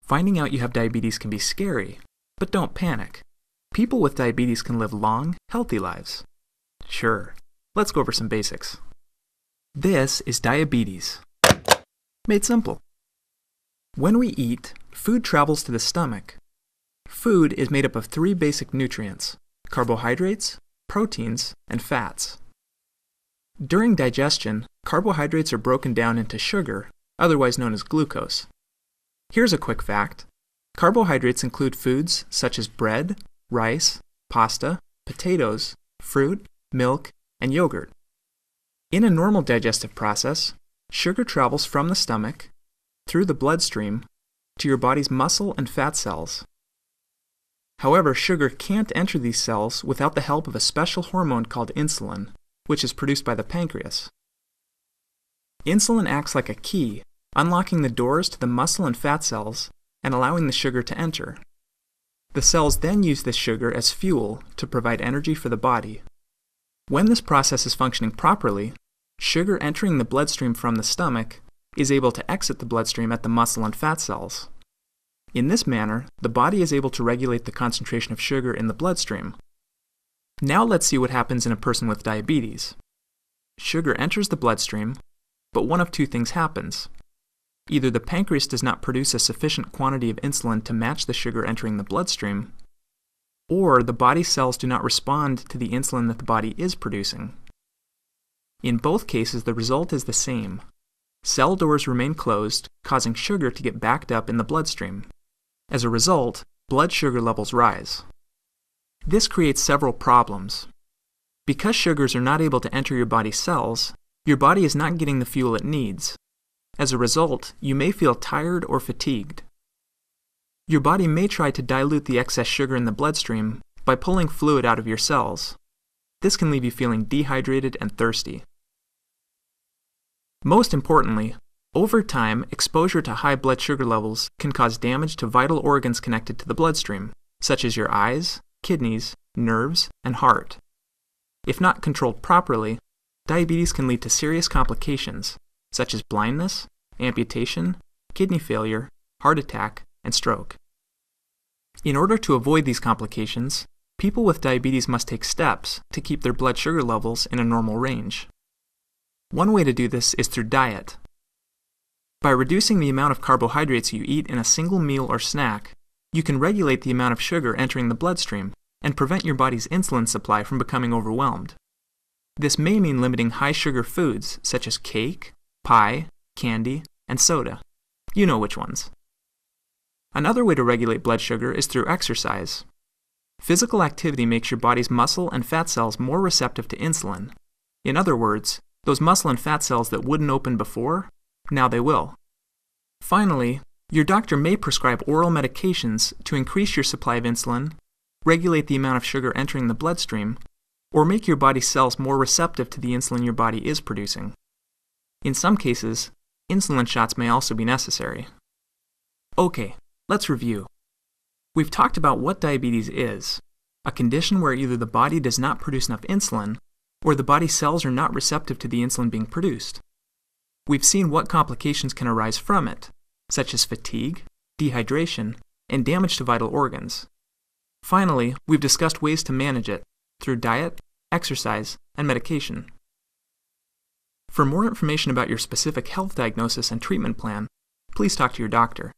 Finding out you have diabetes can be scary, but don't panic. People with diabetes can live long, healthy lives. Sure, let's go over some basics. This is diabetes. Made simple. When we eat, food travels to the stomach. Food is made up of 3 basic nutrients: carbohydrates, proteins, and fats. During digestion, carbohydrates are broken down into sugar, otherwise known as glucose. Here's a quick fact. Carbohydrates include foods such as bread, rice, pasta, potatoes, fruit, milk, and yogurt. In a normal digestive process, sugar travels from the stomach, through the bloodstream, to your body's muscle and fat cells. However, sugar can't enter these cells without the help of a special hormone called insulin, which is produced by the pancreas. Insulin acts like a key, unlocking the doors to the muscle and fat cells and allowing the sugar to enter. The cells then use this sugar as fuel to provide energy for the body. When this process is functioning properly, sugar entering the bloodstream from the stomach is able to exit the bloodstream at the muscle and fat cells. In this manner, the body is able to regulate the concentration of sugar in the bloodstream. Now let's see what happens in a person with diabetes. Sugar enters the bloodstream, but one of 2 things happens. Either the pancreas does not produce a sufficient quantity of insulin to match the sugar entering the bloodstream, or the body cells do not respond to the insulin that the body is producing. In both cases, the result is the same. Cell doors remain closed, causing sugar to get backed up in the bloodstream. As a result, blood sugar levels rise. This creates several problems. Because sugars are not able to enter your body's cells, your body is not getting the fuel it needs. As a result, you may feel tired or fatigued. Your body may try to dilute the excess sugar in the bloodstream by pulling fluid out of your cells. This can leave you feeling dehydrated and thirsty. Most importantly, over time, exposure to high blood sugar levels can cause damage to vital organs connected to the bloodstream, such as your eyes, kidneys, nerves, and heart. If not controlled properly, diabetes can lead to serious complications, such as blindness, amputation, kidney failure, heart attack, and stroke. In order to avoid these complications, people with diabetes must take steps to keep their blood sugar levels in a normal range. One way to do this is through diet. By reducing the amount of carbohydrates you eat in a single meal or snack, you can regulate the amount of sugar entering the bloodstream and prevent your body's insulin supply from becoming overwhelmed. This may mean limiting high-sugar foods such as cake, pie, candy, and soda. You know which ones. Another way to regulate blood sugar is through exercise. Physical activity makes your body's muscle and fat cells more receptive to insulin. In other words, those muscle and fat cells that wouldn't open before, now they will. Finally, your doctor may prescribe oral medications to increase your supply of insulin, regulate the amount of sugar entering the bloodstream, or make your body's cells more receptive to the insulin your body is producing. In some cases, insulin shots may also be necessary. Okay, let's review. We've talked about what diabetes is, a condition where either the body does not produce enough insulin, or the body cells are not receptive to the insulin being produced. We've seen what complications can arise from it, such as fatigue, dehydration, and damage to vital organs. Finally, we've discussed ways to manage it through diet, exercise, and medication. For more information about your specific health diagnosis and treatment plan, please talk to your doctor.